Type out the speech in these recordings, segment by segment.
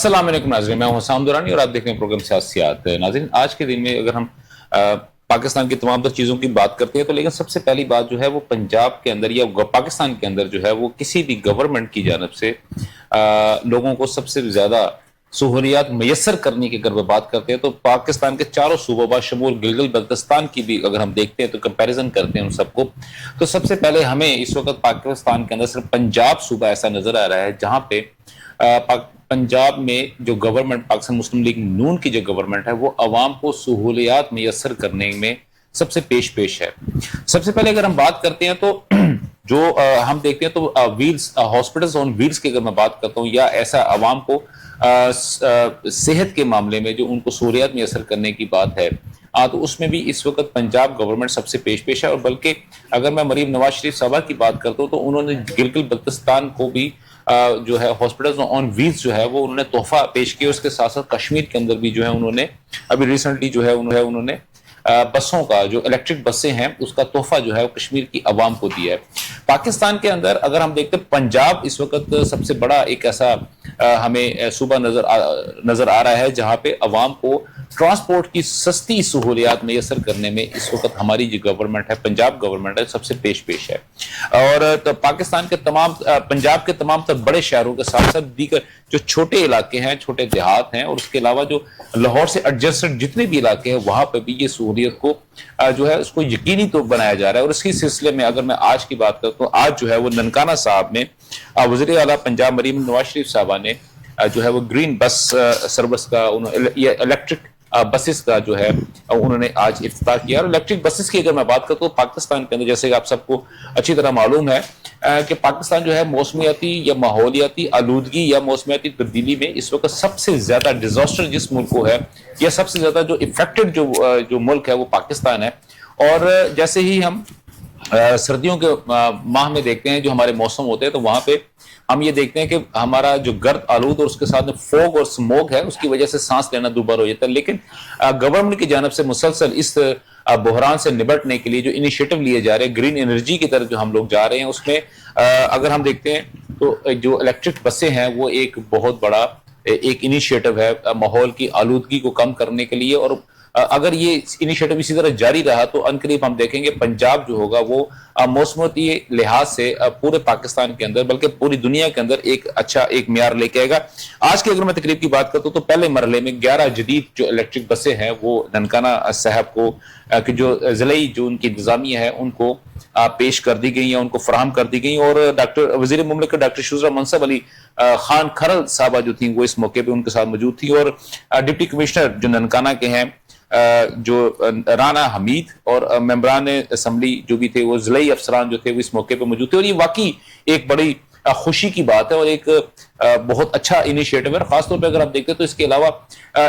السلام علیکم ناظرین، میں ہوں حسام دورانی اور آپ دیکھ رہے ہیں پروگرام سیاسیات۔ ناظرین، آج کے دن میں اگر ہم پاکستان کی تمام تر چیزوں کی بات کرتے ہیں تو لیکن سب سے پہلی بات جو ہے وہ پنجاب کے اندر یا پاکستان کے اندر جو ہے وہ کسی بھی گورنمنٹ کی جانب سے لوگوں کو سب سے زیادہ سہولیات میسر کرنے کی اگر بات کرتے ہیں تو پاکستان کے چاروں صوبوں بشمول گلگت بلتستان کی بھی اگر ہم دیکھتے ہیں تو کمپیریزن کرتے ہیں ان سب کو، تو سب سے پہلے ہمیں اس وقت پاکستان کے اندر صرف پنجاب صوبہ ایسا نظر آ رہا ہے جہاں پہ پنجاب میں جو گورنمنٹ پاکستان مسلم لیگ نون کی جو گورنمنٹ ہے وہ عوام کو سہولیات میسر کرنے میں سب سے پیش ہے۔ سب سے پہلے اگر ہم بات کرتے ہیں تو جو ہم دیکھتے ہیں تو ویلز ہاسپٹلز آن ویلز کی اگر میں بات کرتا ہوں یا ایسا عوام کو صحت کے معاملے میں جو ان کو سہولیات میسر کرنے کی بات ہے تو اس میں بھی اس وقت پنجاب گورنمنٹ سب سے پیش ہے۔ اور بلکہ اگر میں مریم نواز شریف صاحبہ کی بات کرتا ہوں تو انہوں نے گلگت بلتستان کو بھی جو ہے ہاسپٹلز آن ویلز جو ہے وہ انہوں نے تحفہ پیش کیا۔ اس کے ساتھ ساتھ کشمیر کے اندر بھی جو ہے انہوں نے ابھی ریسنٹلی جو ہے انہوں نے بسوں کا جو الیکٹرک بسیں ہیں اس کا تحفہ جو ہے وہ کشمیر کی عوام کو دیا ہے۔ پاکستان کے اندر اگر ہم دیکھتے ہیں پنجاب اس وقت سب سے بڑا ایک ایسا ہمیں صوبہ نظر آ رہا ہے جہاں پہ عوام کو ٹرانسپورٹ کی سستی سہولیات میسر کرنے میں اس وقت ہماری جو گورنمنٹ ہے پنجاب گورنمنٹ ہے سب سے پیش ہے۔ اور پاکستان کے پنجاب کے تمام تر بڑے شہروں کے ساتھ ساتھ دیگر جو چھوٹے علاقے ہیں، چھوٹے دیہات ہیں اور اس کے علاوہ جو لاہور سے ایڈجسٹڈ جتنے بھی علاقے ہیں وہاں پہ بھی یہ سہولیت کو جو ہے اس کو یقینی طور بنایا جا رہا ہے۔ اور اس کے سلسلے میں اگر میں آج کی بات کرتا ہوں، آج جو ہے وہ ننکانہ صاحب میں وزیر اعلیٰ پنجاب مریم نواز شریف صاحبہ نے جو ہے وہ گرین بس سروس کا الیکٹرک بسز کا جو ہے انہوں نے آج افتتاح کیا۔ اور الیکٹرک بسز کی اگر میں بات کرتا ہوں پاکستان کے اندر جیسے کہ آپ سب کو اچھی طرح معلوم ہے کہ پاکستان جو ہے موسمیاتی یا ماحولیاتی آلودگی یا موسمیاتی تبدیلی میں اس وقت سب سے زیادہ ڈیزاسٹر جس ملک کو ہے یا سب سے زیادہ جو افیکٹڈ جو ملک ہے وہ پاکستان ہے۔ اور جیسے ہی ہم سردیوں کے ماہ میں دیکھتے ہیں جو ہمارے موسم ہوتے ہیں تو وہاں پہ ہم یہ دیکھتے ہیں کہ ہمارا جو گرد آلود اور اس کے ساتھ فوگ اور سموگ ہے اس کی وجہ سے سانس لینا دوبارہ ہو جاتا ہے۔ لیکن گورنمنٹ کی جانب سے مسلسل اس بحران سے نبٹنے کے لیے جو انیشیٹو لیے جا رہے ہیں گرین انرجی کی طرف جو ہم لوگ جا رہے ہیں اس میں اگر ہم دیکھتے ہیں تو جو الیکٹرک بسیں ہیں وہ ایک بہت بڑا ایک انیشیٹو ہے ماحول کی آلودگی کو کم کرنے کے لیے۔ اور اگر یہ انیشیٹو اسی طرح جاری رہا تو عنقریب ہم دیکھیں گے پنجاب جو ہوگا وہ موسمیاتی لحاظ سے پورے پاکستان کے اندر بلکہ پوری دنیا کے اندر ایک اچھا ایک معیار لے کے آئے گا۔ آج کی اگر میں تقریب کی بات کرتا ہوں تو پہلے مرحلے میں 11 جدید جو الیکٹرک بسیں ہیں وہ ننکانہ صاحب کو کہ جو ضلعی جو ان کی انتظامیہ ہے ان کو پیش کر دی گئی یا ان کو فراہم کر دی گئی۔ اور ڈاکٹر وزیر مملکت ڈاکٹر شوزرا منصب علی خان کھرل صاحبہ جو تھیں وہ اس موقع پہ ان کے ساتھ موجود تھیں۔ اور ڈپٹی کمشنر جو ننکانہ کے ہیں جو رانا حمید اور ممبران اسمبلی جو بھی تھے وہ ضلعی افسران جو تھے وہ اس موقع پہ موجود تھے۔ اور یہ واقعی ایک بڑی خوشی کی بات ہے اور ایک بہت اچھا انیشیٹو ہے۔ خاص طور پہ اگر آپ دیکھتے ہیں تو اس کے علاوہ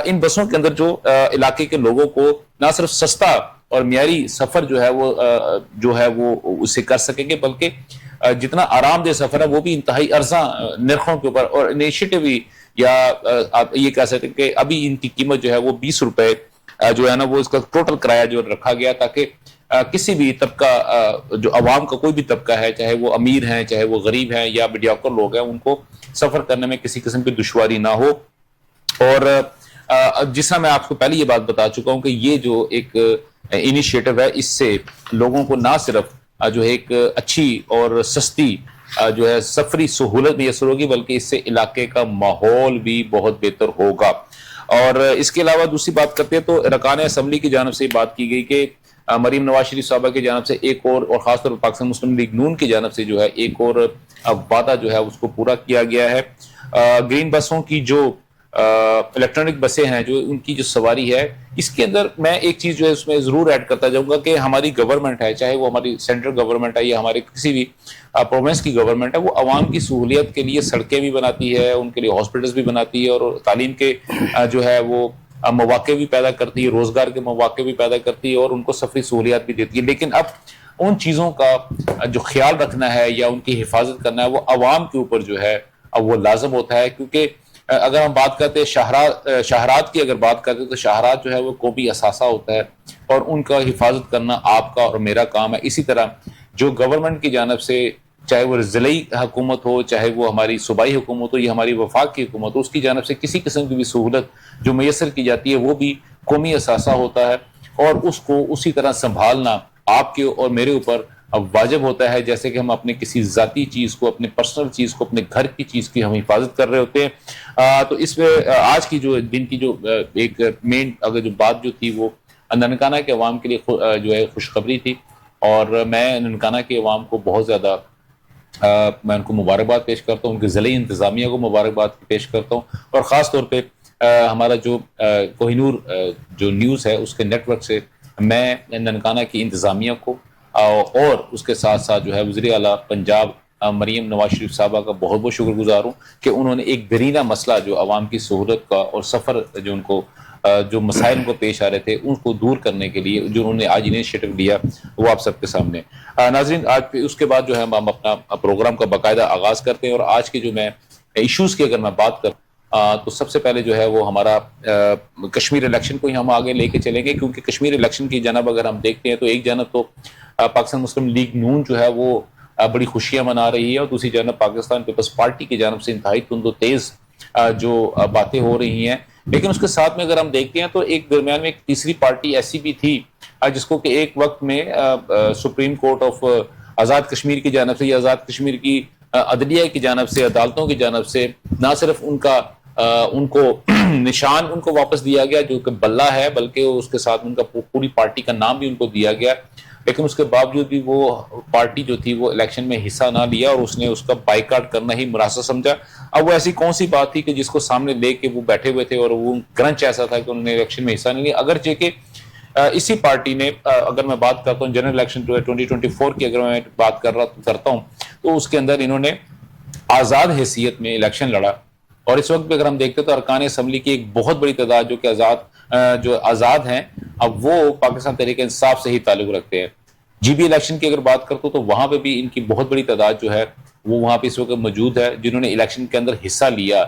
ان بسوں کے اندر جو علاقے کے لوگوں کو نہ صرف سستا اور معیاری سفر جو ہے وہ اسے کر سکیں گے بلکہ جتنا آرام دہ سفر ہے وہ بھی انتہائی ارزاں نرخوں کے اوپر۔ اور انیشیٹو بھی یا آپ یہ کہہ سکتے ہیں کہ ابھی ان کی قیمت جو ہے وہ 20 روپے جو ہے نا وہ اس کا ٹوٹل کرایہ جو رکھا گیا تاکہ کسی بھی طبقہ جو عوام کا کوئی بھی طبقہ ہے چاہے وہ امیر ہیں چاہے وہ غریب ہیں یا میڈیوکر لوگ ہیں ان کو سفر کرنے میں کسی قسم کی دشواری نہ ہو۔ اور جس طرح میں آپ کو پہلے یہ بات بتا چکا ہوں کہ یہ جو ایک انیشیٹو ہے اس سے لوگوں کو نہ صرف جو ہے ایک اچھی اور سستی جو ہے سفری سہولت میسر ہوگی بلکہ اس سے علاقے کا ماحول بھی بہت بہتر ہوگا۔ اور اس کے علاوہ دوسری بات کرتے ہیں تو ارکان اسمبلی کی جانب سے بات کی گئی کہ مریم نواز شریف صاحبہ کی جانب سے ایک اور خاص طور پر پاکستان مسلم لیگ نون کی جانب سے جو ہے ایک اور وعدہ جو ہے اس کو پورا کیا گیا ہے۔ گرین بسوں کی جو الیکٹرانک بسیں ہیں جو ان کی جو سواری ہے اس کے اندر میں ایک چیز جو ہے اس میں ضرور ایڈ کرتا جاؤں گا کہ ہماری گورنمنٹ ہے چاہے وہ ہماری سینٹرل گورنمنٹ ہے یا ہمارے کسی بھی پروونس کی گورنمنٹ ہے وہ عوام کی سہولیت کے لیے سڑکیں بھی بناتی ہے ان کے لیے ہاسپٹلس بھی بناتی ہے اور تعلیم کے جو ہے وہ مواقع بھی پیدا کرتی ہے روزگار کے مواقع بھی پیدا کرتی ہے اور ان کو سفری سہولیات بھی دیتی ہے۔ لیکن اب ان چیزوں کا جو خیال رکھنا ہے یا ان کی حفاظت کرنا ہے وہ عوام کے اوپر جو ہے وہ لازم ہوتا ہے کیونکہ اگر ہم بات کرتے ہیں شاہرات کی اگر بات کرتے ہیں تو شاہرات جو ہے وہ قومی اثاثہ ہوتا ہے اور ان کا حفاظت کرنا آپ کا اور میرا کام ہے۔ اسی طرح جو گورنمنٹ کی جانب سے چاہے وہ ضلعی حکومت ہو, چاہے وہ ہماری صوبائی حکومت ہو یا ہماری وفاق کی حکومت ہو, اس کی جانب سے کسی قسم کی بھی سہولت جو میسر کی جاتی ہے وہ بھی قومی اثاثہ ہوتا ہے, اور اس کو اسی طرح سنبھالنا آپ کے اور میرے اوپر اب واجب ہوتا ہے, جیسے کہ ہم اپنے کسی ذاتی چیز کو, اپنے پرسنل چیز کو, اپنے گھر کی چیز کی ہم حفاظت کر رہے ہوتے ہیں. تو اس میں آج کی جو دن کی جو ایک مین اگر جو بات جو تھی وہ ننکانہ کے عوام کے لیے جو ہے خوشخبری تھی, اور میں ننکانہ کے عوام کو بہت زیادہ میں ان کو مبارکباد پیش کرتا ہوں, ان کے ضلعی انتظامیہ کو مبارکباد پیش کرتا ہوں, اور خاص طور پہ ہمارا جو کوہ نور جو نیوز ہے اس کے نیٹ ورک سے میں ننکانہ کی انتظامیہ کو اور اس کے ساتھ ساتھ جو ہے وزیر اعلیٰ پنجاب مریم نواز شریف صاحبہ کا بہت بہت شکر گزار ہوں کہ انہوں نے ایک درینہ مسئلہ جو عوام کی سہولت کا اور سفر جو ان کو جو مسائل کو پیش آ رہے تھے ان کو دور کرنے کے لیے جو انہوں نے آج انیشیٹو لیا وہ آپ سب کے سامنے. ناظرین, آج اس کے بعد جو ہے ہم اپنا پروگرام کا باقاعدہ آغاز کرتے ہیں, اور آج کے جو میں ایشوز کی اگر میں بات کروں تو سب سے پہلے جو ہے وہ ہمارا کشمیر الیکشن کو ہی ہم آگے لے کے چلیں گے, کیونکہ کشمیر الیکشن کی جانب اگر ہم دیکھتے ہیں تو ایک جانب تو پاکستان مسلم لیگ نون جو ہے وہ بڑی خوشیاں منا رہی ہے, اور دوسری جانب پاکستان پیپلز پارٹی کی جانب سے انتہائی تند و تیز جو باتیں ہو رہی ہیں. لیکن اس کے ساتھ میں اگر ہم دیکھتے ہیں تو ایک درمیان میں ایک تیسری پارٹی ایسی بھی تھی جس کو کہ ایک وقت میں supreme court of Azad Kashmir کی جانب سے یا آزاد کشمیر کی عدلیہ کی جانب سے, عدالتوں کی جانب سے نہ صرف ان کو نشان ان کو واپس دیا گیا جو کہ بلہ ہے, بلکہ اس کے ساتھ ان کا پوری پارٹی کا نام بھی ان کو دیا گیا, لیکن اس کے باوجود بھی وہ پارٹی جو تھی وہ الیکشن میں حصہ نہ لیا اور اس نے اس کا بائیکاٹ کرنا ہی مناسب سمجھا. اب وہ ایسی کون سی بات تھی کہ جس کو سامنے لے کے وہ بیٹھے ہوئے تھے, اور وہ گرنچ ایسا تھا کہ انہوں نے الیکشن میں حصہ نہیں لیا, اگرچہ کہ اسی پارٹی نے اگر میں بات کرتا ہوں جنرل الیکشن 2024 کی اگر میں بات کرتا ہوں تو اس کے اندر انہوں نے آزاد حیثیت میں الیکشن لڑا, اور اس وقت بھی اگر ہم دیکھتے تو ارکان اسمبلی کی ایک بہت بڑی تعداد جو کہ آزاد ہیں اب وہ پاکستان تحریک انصاف سے ہی تعلق رکھتے ہیں. جی بی الیکشن کی اگر بات کرتا ہوں تو وہاں پہ بھی ان کی بہت بڑی تعداد جو ہے وہ وہاں پہ اس وقت موجود ہے جنہوں نے الیکشن کے اندر حصہ لیا.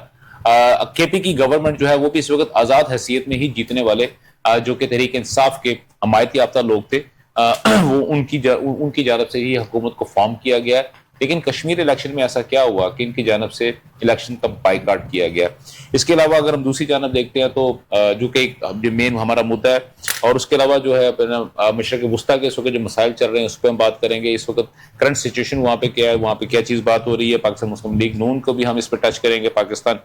کے پی کی گورنمنٹ جو ہے وہ بھی اس وقت آزاد حیثیت میں ہی جیتنے والے جو کہ تحریک انصاف کے حمایت یافتہ لوگ تھے وہ ان کی جانب سے ہی حکومت کو فارم کیا گیا. لیکن کشمیر الیکشن میں ایسا کیا ہوا کہ ان کی جانب سے الیکشن کا بائیکاٹ کیا گیا. اس کے علاوہ اگر ہم دوسری جانب دیکھتے ہیں تو جو کہ مین ہمارا مدعا ہے, اور اس کے علاوہ جو ہے مشرق وسطیٰ کے اس وقت جو مسائل چل رہے ہیں اس پہ ہم بات کریں گے. اس وقت کرنٹ سچویشن وہاں پہ کیا ہے, وہاں پہ کیا چیز بات ہو رہی ہے, پاکستان مسلم لیگ نون کو بھی ہم اس پہ ٹچ کریں گے, پاکستان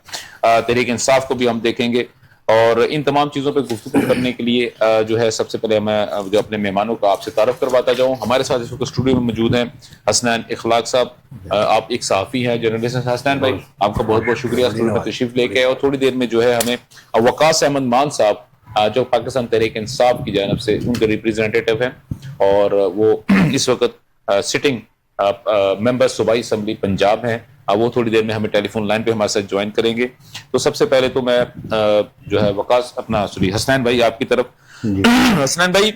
تحریک انصاف کو بھی ہم دیکھیں گے. اور ان تمام چیزوں پہ گفتگو کرنے کے لیے جو ہے سب سے پہلے میں جو اپنے مہمانوں کا آپ سے تعارف کرواتا جاؤں. ہمارے ساتھ اس وقت اسٹوڈیو میں موجود ہیں حسنین اخلاق صاحب, آپ ایک صحافی ہیں, جرنلسٹ. حسنین بھائی آپ کا بہت بہت شکریہ اسٹوڈیو میں تشریف لے کے, اور تھوڑی دیر میں جو ہے ہمیں وقاص احمد مان صاحب جو پاکستان تحریک انصاف کی جانب سے ان کے ریپریزنٹیٹو ہیں, اور وہ اس وقت سٹنگ ممبر صوبائی اسمبلی پنجاب ہیں, وہ تھوڑی دیر میں ہمیں ٹیلی فون لائن پہ ہمارے ساتھ جوائن کریں گے. تو سب سے پہلے تو میں جو ہے حسنین بھائی آپ کی طرف. حسنین بھائی,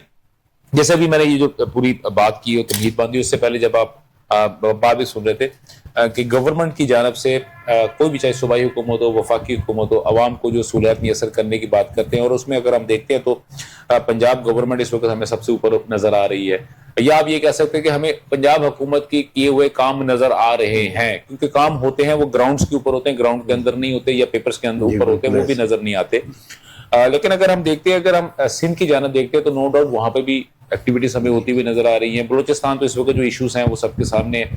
جیسے بھی میں نے یہ جو پوری بات کی اور تمہید باندھی, اس سے پہلے جب آپ بات بھی سن رہے تھے کہ گورنمنٹ کی جانب سے کوئی بھی چاہے صوبائی حکومت ہو, وفاقی حکومت ہو, عوام کو جو سہولیات میسر کرنے کی بات کرتے ہیں, اور اس میں اگر ہم دیکھتے ہیں تو پنجاب گورنمنٹ اس وقت ہمیں سب سے اوپر نظر آ رہی ہے, یا آپ یہ کہہ سکتے ہیں کہ ہمیں پنجاب حکومت کی کیے ہوئے کام نظر آ رہے ہیں, کیونکہ کام ہوتے ہیں وہ گراؤنڈز کے اوپر ہوتے ہیں, گراؤنڈ کے اندر نہیں ہوتے, یا پیپرز کے اندر اوپر ہوتے ہیں, وہ بھی نظر نہیں آتے. لیکن اگر ہم دیکھتے ہیں, اگر ہم سندھ کی جانب دیکھتے ہیں تو نو ڈاؤٹ وہاں پہ بھی ایکٹیویٹیز ہمیں ہوتی ہوئی نظر آ رہی ہیں. بلوچستان تو اس وقت جو ایشوز ہیں وہ سب کے سامنے ہیں,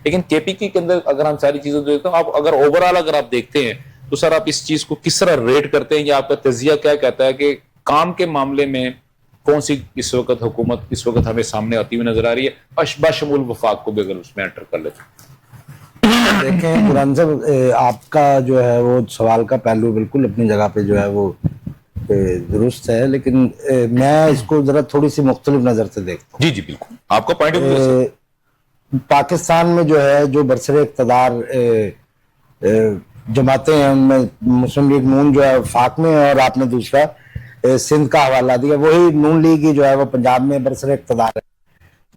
لیکن کے پی کے اندر اگر ہم ساری چیزیں دیکھتے ہیں, آپ اگر اوور آل اگر آپ دیکھتے ہیں تو سر آپ اس چیز کو کس طرح ریٹ کرتے ہیں, یا آپ کا تجزیہ کیا کہتا ہے کہ کام کے معاملے میں کون سی اس وقت حکومت اس وقت ہمیں سامنے آتی ہوئی نظر آ رہی ہے, بشمول وفاق کو بھی اگر اس میں انٹر کر لیتے ہیں. دیکھیں قرآن صاحب, آپ کا جو ہے وہ سوال کا پہلو بالکل اپنی جگہ پہ جو ہے وہ درست ہے, لیکن میں اس کو ذرا تھوڑی سی مختلف نظر سے دیکھتا ہوں. جی جی بالکل, آپ کا پوائنٹ آف ویو. پاکستان میں جو ہے جو برسر اقتدار جماعتیں ہیں, ان میں مسلم لیگ نون جو ہے وفاق میں, اور آپ نے دوسرا سندھ کا حوالہ دیا, وہی نون لیگ ہی جو ہے وہ پنجاب میں برسر اقتدار ہے.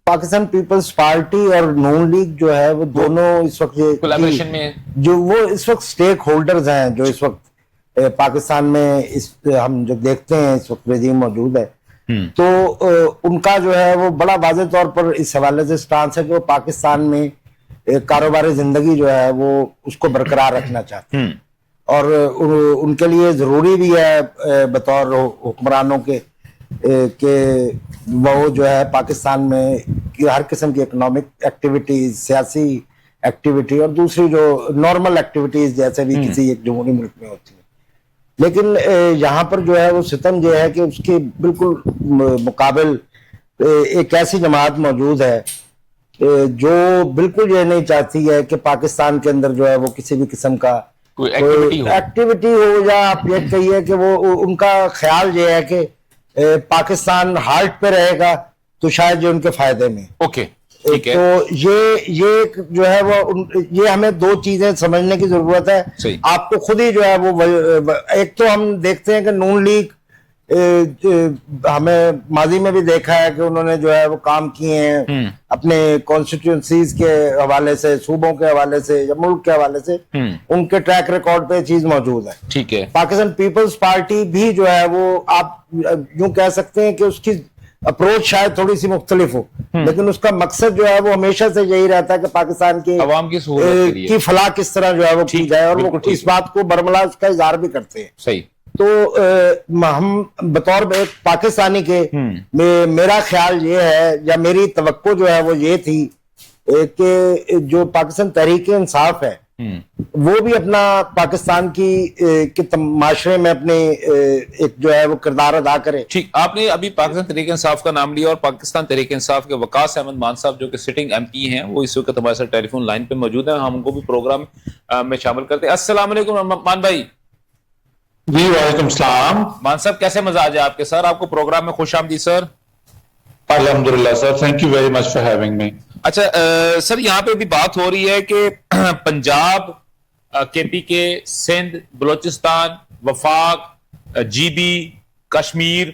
پاکستان پیپلز پارٹی اور نون لیگ جو ہے وہ دونوں اس وقت کولیبریشن میں جو وہ اس وقت سٹیک ہولڈرز ہیں, جو اس وقت پاکستان میں ہم جو دیکھتے ہیں اس وقت رجیم موجود ہے, تو ان کا جو ہے وہ بڑا واضح طور پر اس حوالے سے سٹانس ہے کہ وہ پاکستان میں ایک کاروباری زندگی جو ہے وہ اس کو برقرار رکھنا چاہتے ہیں، اور ان کے لیے ضروری بھی ہے بطور حکمرانوں کے کہ وہ جو ہے پاکستان میں ہر قسم کی اکنامک ایکٹیویٹیز، سیاسی ایکٹیویٹی اور دوسری جو نارمل ایکٹیویٹیز جیسے بھی کسی ایک جمہوری ملک میں ہوتی ہیں، لیکن یہاں پر جو ہے وہ ستم یہ ہے کہ اس کے بالکل مقابل ایک ایسی جماعت موجود ہے جو بالکل یہ نہیں چاہتی ہے کہ پاکستان کے اندر جو ہے وہ کسی بھی قسم کا کوئی ایکٹیویٹی ہو، یا آپ یہ کہیے کہ وہ ان کا خیال یہ ہے کہ پاکستان ہالٹ پہ رہے گا تو شاید یہ ان کے فائدے میں۔ اوکے ٹھیک ہے، تو یہ جو ہے وہ یہ ہمیں دو چیزیں سمجھنے کی ضرورت ہے۔ صحیح۔ آپ کو خود ہی جو ہے وہ ایک تو ہم دیکھتے ہیں کہ نون لیگ ہمیں ماضی میں بھی دیکھا ہے کہ انہوں نے جو ہے وہ کام کیے ہیں اپنے کانسٹیٹیوئنسیز کے حوالے سے، صوبوں کے حوالے سے یا ملک کے حوالے سے، ان کے ٹریک ریکارڈ پہ چیز موجود ہے۔ ٹھیک ہے، پاکستان پیپلز پارٹی بھی جو ہے وہ آپ یوں کہہ سکتے ہیں کہ اس کی اپروچ شاید تھوڑی سی مختلف ہو، لیکن اس کا مقصد جو ہے وہ ہمیشہ سے یہی رہتا ہے کہ پاکستان کی عوام کی سہولت کے لیے کی فلاح کس طرح جو ہے وہ کی جائے، اور وہ اس بات کو برملا اس کا اظہار بھی کرتے ہیں۔ صحیح۔ تو ہم بطور پاکستانی کے میرا خیال یہ ہے یا میری توقع جو ہے وہ یہ تھی کہ جو پاکستان تحریک انصاف ہے وہ بھی اپنا پاکستان کی معاشرے میں اپنے ایک جو ہے وہ کردار ادا کرے۔ ٹھیک، آپ نے ابھی پاکستان تحریک انصاف کا نام لیا، اور پاکستان تحریک انصاف کے وقاص احمد مان صاحب جو کہ سٹنگ ایم پی ہیں وہ اس وقت ہمارے ساتھ ٹیلی فون لائن پہ موجود ہیں، ہم ان کو بھی پروگرام میں شامل کرتے ہیں۔ السلام علیکم مان بھائی۔ جی وعلیکم السلام۔ مان صاحب کیسے مزاج ہے آپ کے؟ سر آپ کو پروگرام میں خوش آمدید سر۔ الحمدللہ sir, thank you very much for having me. اچھا سر، یہاں پہ بھی بات ہو رہی ہے کہ پنجاب، کے پی کے، سندھ، بلوچستان، وفاق، جی بی، کشمیر،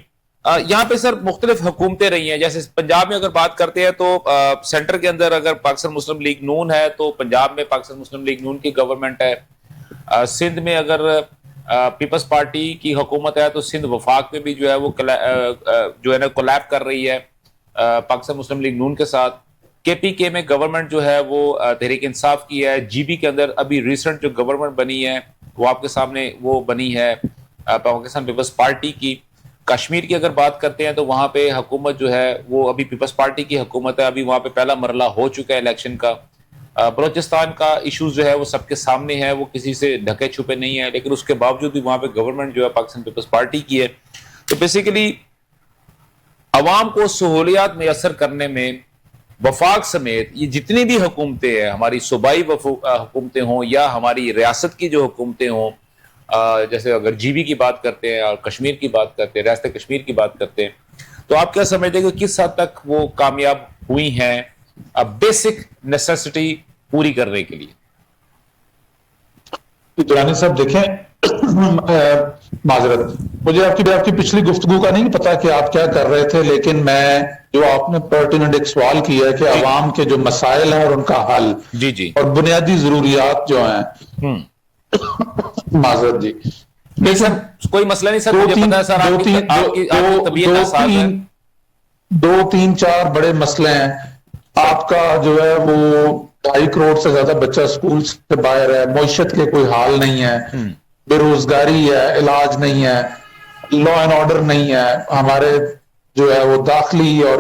یہاں پہ سر مختلف حکومتیں رہی ہیں۔ جیسے پنجاب میں اگر بات کرتے ہیں تو سینٹر کے اندر اگر پاکستان مسلم لیگ نون ہے تو پنجاب میں پاکستان مسلم لیگ نون کی گورنمنٹ ہے۔ سندھ میں اگر پیپلز پارٹی کی حکومت ہے تو سندھ وفاق میں بھی جو ہے وہ جو ہے نا کولیب کر رہی ہے پاکستان مسلم لیگ نون کے ساتھ۔ کے پی کے میں گورنمنٹ جو ہے وہ تحریک انصاف کی ہے۔ جی بی کے اندر ابھی ریسنٹ جو گورنمنٹ بنی ہے وہ آپ کے سامنے وہ بنی ہے پاکستان پیپلز پارٹی کی۔ کشمیر کی اگر بات کرتے ہیں تو وہاں پہ حکومت جو ہے وہ ابھی پیپلز پارٹی کی حکومت ہے، ابھی وہاں پہ پہلا مرحلہ ہو چکا ہے الیکشن کا۔ بلوچستان کا ایشوز جو ہے وہ سب کے سامنے ہے، وہ کسی سے ڈھکے چھپے نہیں ہے، لیکن اس کے باوجود بھی وہاں پہ گورنمنٹ جو ہے پاکستان پیپلز پارٹی کی ہے۔ تو بیسیکلی عوام کو سہولیات میسر کرنے میں وفاق سمیت یہ جتنی بھی حکومتیں ہیں، ہماری صوبائی حکومتیں ہوں یا ہماری ریاست کی جو حکومتیں ہوں، جیسے اگر جی بی کی بات کرتے ہیں اور کشمیر کی بات کرتے ہیں، ریاست کشمیر کی بات کرتے ہیں، تو آپ کیا سمجھتے ہیں کہ کس حد تک وہ کامیاب ہوئی ہیں بیسک نیسیسٹی پوری کرنے کے لیے؟ درانی صاحب دیکھیں، معذرت، مجھے آپ کی پچھلی گفتگو کا نہیں پتا کہ آپ کیا کر رہے تھے، لیکن میں جو آپ نے پرٹیننٹ ایک سوال کیا ہے کہ عوام کے جو مسائل ہیں اور ان کا حل جی اور بنیادی ضروریات جو ہیں، معذرت جی، سر کوئی مسئلہ نہیں سر، مجھے پتا ہے سر آپ کی طبیعت حساس ہے۔ دو تین چار بڑے مسئلے ہیں۔ آپ کا جو ہے وہ 2.5 کروڑ سے زیادہ بچہ سکول سے باہر ہے، معیشت کے کوئی حال نہیں ہے، بے روزگاری ہے، علاج نہیں ہے، لا اینڈ آرڈر نہیں ہے، ہمارے جو ہے وہ داخلی اور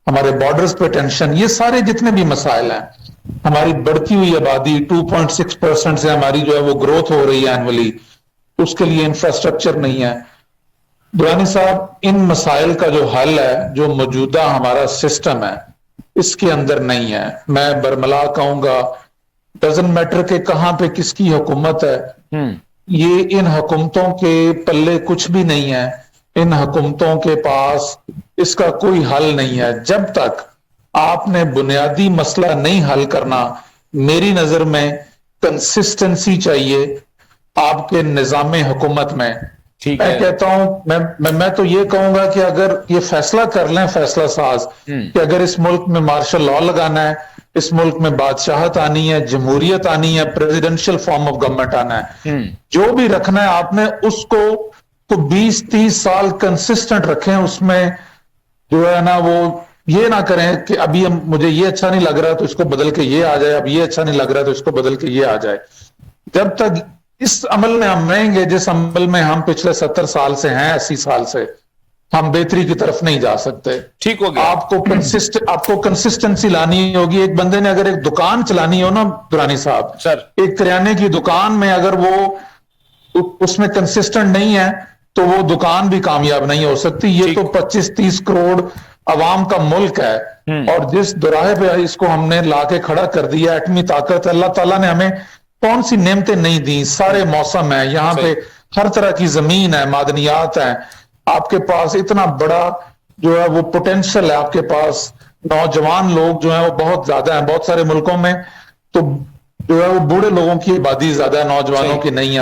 ہمارے بارڈرز پہ ٹینشن، یہ سارے جتنے بھی مسائل ہیں، ہماری بڑھتی ہوئی آبادی 2.6% سے ہماری جو ہے وہ گروتھ ہو رہی ہے اینولی، اس کے لیے انفراسٹرکچر نہیں ہے۔ درانی صاحب، ان مسائل کا جو حل ہے، جو موجودہ ہمارا سسٹم ہے، اس کے اندر نہیں ہے۔ میں برملا کہوں گا، ڈزنٹ میٹر کہ کہاں پہ کس کی حکومت ہے، یہ ان حکومتوں کے پلے کچھ بھی نہیں ہے، ان حکومتوں کے پاس اس کا کوئی حل نہیں ہے۔ جب تک آپ نے بنیادی مسئلہ نہیں حل کرنا، میری نظر میں کنسسٹنسی چاہیے آپ کے نظام حکومت میں۔ میں کہتا ہوں، میں تو یہ کہوں گا کہ اگر یہ فیصلہ کر لیں فیصلہ ساز کہ اگر اس ملک میں مارشل لا لگانا ہے، اس ملک میں بادشاہت آنی ہے، جمہوریت آنی ہے، پریزیڈنشل فارم آف گورنمنٹ آنا ہے، جو بھی رکھنا ہے آپ نے اس کو 20-30 سال کنسسٹنٹ رکھیں، اس میں جو ہے نا وہ یہ نہ کریں کہ ابھی مجھے یہ اچھا نہیں لگ رہا تو اس کو بدل کے یہ آ جائے, اب یہ اچھا نہیں لگ رہا تو اس کو بدل کے یہ آ جائے. جب تک اس عمل میں ہم رہیں گے جس عمل میں ہم پچھلے 70 سال سے ہیں, 80 سال سے, ہم بہتری کی طرف نہیں جا سکتے. ٹھیک ہو گیا. آپ کو کنسسٹنسی لانی ہوگی. ایک بندے نے اگر ایک دکان چلانی ہو نا درانی صاحب, سر ایک کریانے کی دکان میں اگر وہ اس میں کنسسٹنٹ نہیں ہے تو وہ دکان بھی کامیاب نہیں ہو سکتی. یہ تو 25-30 کروڑ عوام کا ملک ہے, اور جس دوراہے پہ اس کو ہم نے لا کے کھڑا کر دیا, ایٹمی طاقت, اللہ تعالیٰ نے ہمیں کون سی نعمتیں نہیں دی, سارے موسم ہیں یہاں پہ, ہر طرح کی زمین ہے, معدنیات ہیں, آپ کے پاس اتنا بڑا جو ہے وہ پوٹینشل ہے, آپ کے پاس نوجوان لوگ جو ہیں وہ بہت زیادہ ہیں. بہت سارے ملکوں میں تو جو ہے وہ بوڑھے لوگوں کی آبادی زیادہ ہے, نوجوانوں کی نہیں ہے.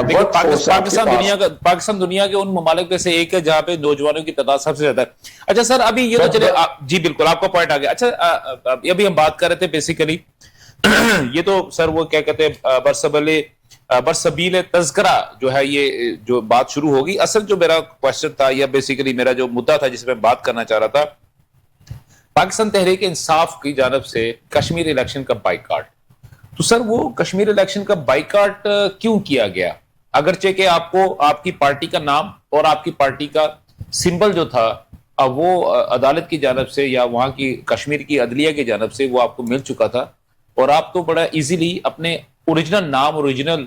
پاکستان دنیا کے ان ممالک میں سے ایک ہے جہاں پہ نوجوانوں کی تعداد سب سے زیادہ ہے. اچھا سر, ابھی یہ تو چلے, جی بالکل آپ کا پوائنٹ آ گیا. اچھا ابھی ہم بات کر رہے تھے بیسیکلی, یہ تو سر وہ کیا کہتے ہیں برسبیل تذکرہ جو ہے, یہ جو بات شروع ہوگی. اصل جو میرا کوشچن تھا یا بیسیکلی میرا جو مدعا تھا جس میں بات کرنا چاہ رہا تھا, پاکستان تحریک انصاف کی جانب سے کشمیر الیکشن کا بائیکاٹ. تو سر وہ کشمیر الیکشن کا بائیکاٹ کیوں کیا گیا, اگرچہ کہ آپ کو آپ کی پارٹی کا نام اور آپ کی پارٹی کا سمبل جو تھا وہ عدالت کی جانب سے یا وہاں کی کشمیر کی عدلیہ کی جانب سے وہ آپ کو مل چکا تھا, اور آپ تو بڑا ایزیلی اپنے اوریجنل نام, اوریجنل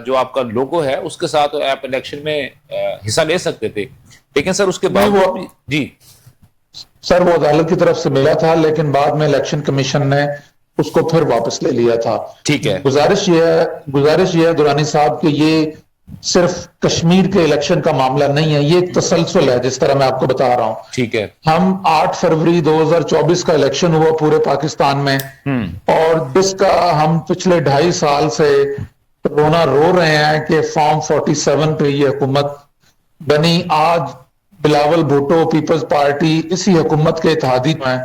جو آپ کا لوگو ہے اس کے ساتھ آپ الیکشن میں حصہ لے سکتے تھے. لیکن سر اس کے بعد جی سر وہ عدالت کی طرف سے ملا تھا, لیکن بعد میں الیکشن کمیشن نے اس کو پھر واپس لے لیا تھا. ٹھیک ہے. گزارش یہ ہے درانی صاحب کہ یہ صرف کشمیر کے الیکشن کا معاملہ نہیں ہے, یہ ایک تسلسل ہے جس طرح میں آپ کو بتا رہا ہوں. ٹھیک ہے. ہم 8 فروری 2024 کا الیکشن ہوا پورے پاکستان میں, اور جس کا ہم پچھلے 2.5 سال سے رونا رو رہے ہیں کہ فارم 47 پہ یہ حکومت بنی. آج بلاول بھٹو پیپلز پارٹی اسی حکومت کے اتحادی میں,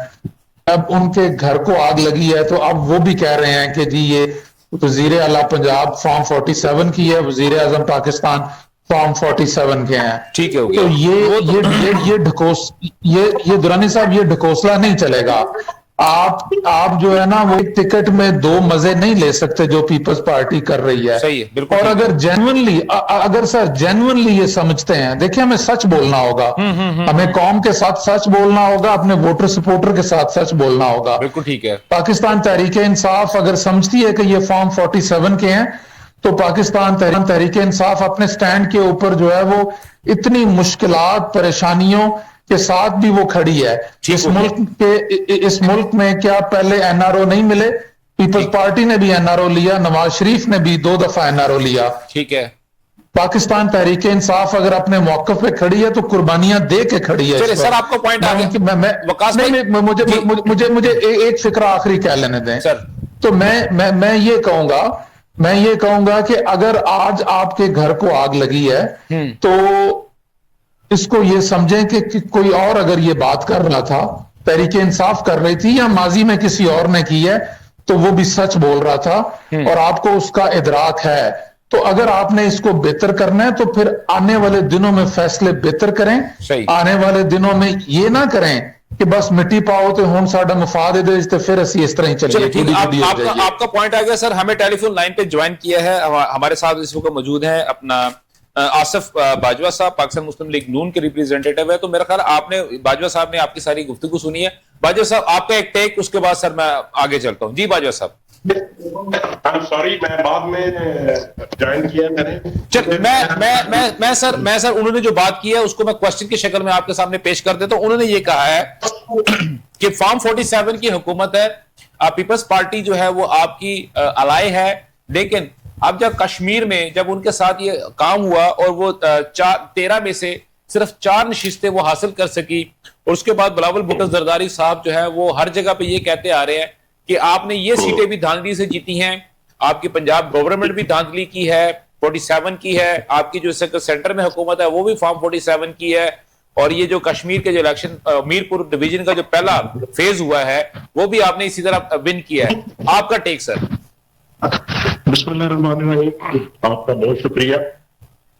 اب ان کے گھر کو آگ لگی ہے تو اب وہ بھی کہہ رہے ہیں کہ جی یہ وزیر اعلیٰ پنجاب فارم 47 کی ہے, وزیر اعظم پاکستان فارم 47 کے ہیں. ٹھیک ہے. تو یہ درانی صاحب یہ ڈھکوسلا نہیں چلے گا. آپ جو ہے نا وہ ایک ٹکٹ میں 2 مزے نہیں لے سکتے جو پیپلز پارٹی کر رہی ہے. صحیح ہے, بالکل. اور اگر سر جینوئنلی یہ سمجھتے ہیں, دیکھیں ہمیں سچ بولنا ہوگا, ہمیں قوم کے ساتھ سچ بولنا ہوگا, اپنے ووٹر سپورٹر کے ساتھ سچ بولنا ہوگا. بالکل ٹھیک ہے. پاکستان تحریک انصاف اگر سمجھتی ہے کہ یہ فارم 47 کے ہیں تو پاکستان تحریک انصاف اپنے سٹینڈ کے اوپر جو ہے وہ اتنی مشکلات, پریشانیوں کے ساتھ بھی وہ کھڑی ہے. اس ملک میں کیا پہلے NRO نہیں ملے؟ پیپلز پارٹی نے بھی NRO لیا, نواز شریف نے بھی 2 دفعہ NRO لیا. ٹھیک ہے. پاکستان تحریک انصاف اگر اپنے موقف پہ کھڑی ہے تو قربانیاں دے کے کھڑی ہے. سر آپ کو پوائنٹ آ گیا. مجھے ایک فکرہ آخری کہہ لینے دیں. تو میں یہ کہوں گا کہ اگر آج آپ کے گھر کو آگ لگی ہے تو اس کو یہ سمجھیں کہ کوئی اور اگر یہ بات کر رہا تھا, تحریک انصاف کر رہی تھی یا ماضی میں کسی اور نے کی ہے, تو وہ بھی سچ بول رہا تھا اور آپ کو اس کا ادراک ہے. تو اگر آپ نے اس کو بہتر کرنا ہے تو پھر آنے والے دنوں میں فیصلے بہتر کریں. آنے والے دنوں میں یہ نہ کریں کہ بس مٹی پاؤ تو ہون ساڈا مفاد دے تو پھر اسی اس طرح ہی چلیے. آپ کا پوائنٹ آ گیا سر. ہمیں ٹیلی فون لائن پہ جوائن کیا ہے, ہمارے ساتھ اس وقت موجود ہیں اپنا آصف باجوہ صاحب, پاکستان مسلم لیگ نون کے ریپریزنٹیٹیو ہے. تو میرا خیال آپ نے باجوہ صاحب نے آپ کی ساری گفتگو سنی ہے. باجوہ صاحب آپ کا ایک ٹیک, اس کے بعد سر میں آگے چلتا ہوں. جی باجوہ صاحب. سوری میں بعد میں جوائن کیا میں سر انہوں نے جو بات کی ہے اس کو میں کوسچن کی شکل میں آپ کے سامنے پیش کر دیتا ہوں. انہوں نے یہ کہا ہے کہ فارم 47 کی حکومت ہے, پیپلز پارٹی جو ہے وہ آپ کی الائے ہے, لیکن اب جب کشمیر میں جب ان کے ساتھ یہ کام ہوا اور وہ 13 میں سے صرف 4 نشستیں وہ حاصل کر سکی, اور اس کے بعد بلاول بھٹو زرداری صاحب جو ہے وہ ہر جگہ پہ یہ کہتے آ رہے ہیں کہ آپ نے یہ سیٹیں بھی دھاندلی سے جیتی ہیں, آپ کی پنجاب گورنمنٹ بھی دھاندلی کی ہے, 47 کی ہے, آپ کی جو سینٹر میں حکومت ہے وہ بھی فارم 47 کی ہے, اور یہ جو کشمیر کے جو الیکشن میرپور ڈویژن کا جو پہلا فیز ہوا ہے وہ بھی آپ نے اسی طرح ون کیا ہے. آپ کا ٹیک سر. بسم اللہ الرحمن الرحیم. آپ کا بہت شکریہ.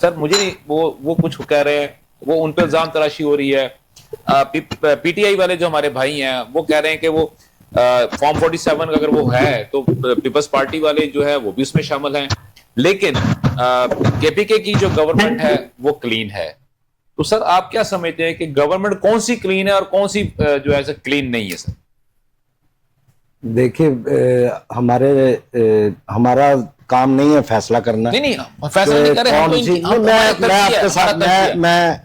سر مجھے نہیں وہ کچھ کہہ رہے ہیں, وہ ان پہ الزام تراشی ہو رہی ہے. پی ٹی آئی والے جو ہمارے بھائی ہیں وہ کہہ رہے ہیں کہ وہ فارم 47 اگر وہ ہے تو پیپلز پارٹی والے جو ہے وہ بھی اس میں شامل ہیں, لیکن کے پی کے کی جو گورنمنٹ ہے وہ کلین ہے. تو سر آپ کیا سمجھتے ہیں کہ گورنمنٹ کون سی کلین ہے اور کون سی جو ہے کلین نہیں ہے؟ سر دیکھیے ہمارا کام نہیں ہے فیصلہ کرنا. نہیں فیصلہ نہیں کر رہے.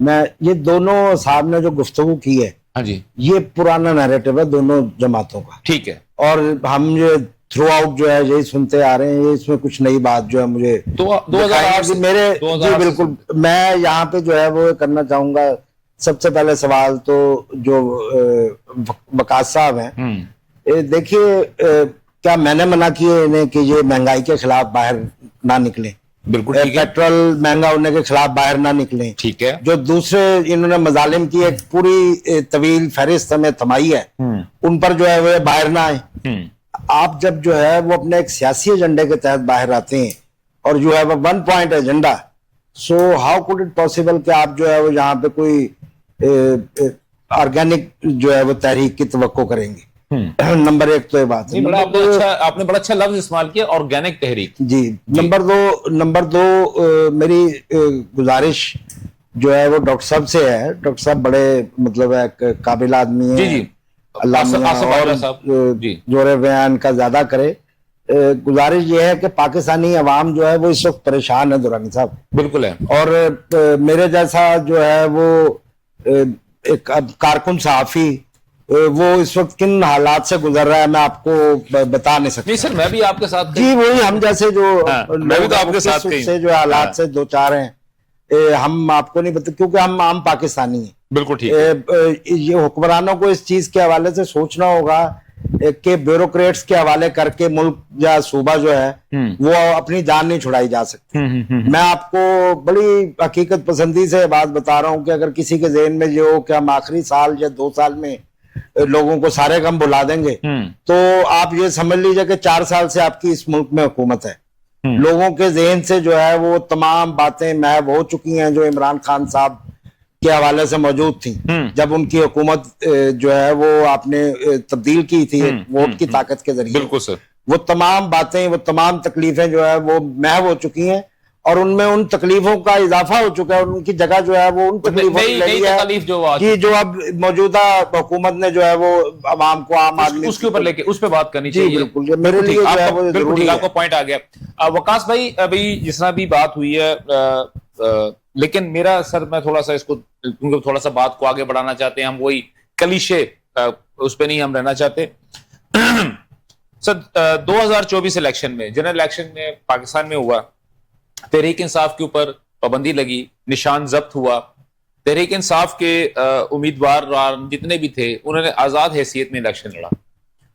میں یہ دونوں صاحب نے جو گفتگو کی ہے, ہاں جی, یہ پرانا نیریٹو ہے دونوں جماعتوں کا, ٹھیک ہے, اور ہم یہ تھرو آؤٹ جو ہے یہی سنتے آ رہے ہیں. یہ اس میں کچھ نئی بات جو ہے مجھے 2008 میرے جی بالکل. میں یہاں پہ جو ہے وہ کرنا چاہوں گا, سب سے پہلے سوال تو جو وقاص صاحب ہیں, دیکھیے کیا میں نے منع کیے انہیں کہ یہ مہنگائی کے خلاف باہر نہ نکلیں؟ بالکل پیٹرول مہنگا ہونے کے خلاف باہر نہ نکلیں. ٹھیک ہے. جو دوسرے انہوں نے مظالم کی ایک پوری طویل فہرست ہمیں تھمائی ہے, ان پر جو ہے وہ باہر نہ آئیں. آپ جب جو ہے وہ اپنے ایک سیاسی ایجنڈے کے تحت باہر آتے ہیں اور جو ہے وہ 1 point agenda, so how could it possible کہ آپ جو ہے وہ یہاں پہ کوئی آرگینک جو ہے وہ تحریک کی توقع کریں گے؟ نمبر ایک تو یہ بات ہے. آپ نے بڑا اچھا لفظ استعمال کیا, آرگینک تحریک. جی. نمبر دو میری گزارش جو ہے وہ ڈاکٹر صاحب سے ہے. ڈاکٹر صاحب بڑے مطلب قابل آدمی ہیں, جی جور بیان کا زیادہ کرے. گزارش یہ ہے کہ پاکستانی عوام جو ہے وہ اس وقت پریشان ہے دورانی صاحب. بالکل ہے. اور میرے جیسا جو ہے وہ ایک کارکن صحافی وہ اس وقت کن حالات سے گزر رہا ہے میں آپ کو بتا نہیں سکتا. نہیں سر میں بھی آپ کے ساتھ, جی وہی ہم جیسے جو میں بھی تو آپ کے ساتھ سے جو حالات سے دو چار ہیں, ہم آپ کو نہیں بتا کیونکہ ہم عام پاکستانی ہیں. بالکل ٹھیک. یہ حکمرانوں کو اس چیز کے حوالے سے سوچنا ہوگا کہ بیوروکریٹس کے حوالے کر کے ملک یا صوبہ جو ہے وہ اپنی جان نہیں چھڑائی جا سکتی. میں آپ کو بڑی حقیقت پسندی سے بات بتا رہا ہوں کہ اگر کسی کے ذہن میں یہ ہو کہ ہم آخری سال یا 2 سال میں لوگوں کو سارے غم بھلا دیں گے, تو آپ یہ سمجھ لیجئے کہ 4 سال سے آپ کی اس ملک میں حکومت ہے. لوگوں کے ذہن سے جو ہے وہ تمام باتیں محو ہو چکی ہیں جو عمران خان صاحب کے حوالے سے موجود تھیں جب ان کی حکومت جو ہے وہ آپ نے تبدیل کی تھی ووٹ کی طاقت کے ذریعے. بالکل سر. وہ تمام باتیں, وہ تمام تکلیفیں جو ہے وہ محو ہو چکی ہیں, اور ان میں ان تکلیفوں کا اضافہ ہو چکا ہے, اور ان کی جگہ جو ہے وہ ان تکلیفوں کی لگی ہے کہ جو اب موجودہ حکومت نے جو ہے وہ عوام کو, عام آدمی اس کے اوپر لے کے اس پہ بات کرنی چاہیے. بالکل میرے لیے جو ہے وہ ضروری ہے. آپ کا پوائنٹ آ گیا. وقاص بھائی ابھی جس طرح بھی بات ہوئی ہے, لیکن میرا سر میں تھوڑا سا اس کو کیونکہ تھوڑا سا بات کو آگے بڑھانا چاہتے ہیں, ہم وہی کلیشے اس پہ نہیں ہم رہنا چاہتے. سر 2024 الیکشن میں, جنرل الیکشن میں پاکستان میں ہوا, تحریک انصاف کے اوپر پابندی لگی, نشان ضبط ہوا. تحریک انصاف کے امیدوار جتنے بھی تھے انہوں نے آزاد حیثیت میں الیکشن لڑا,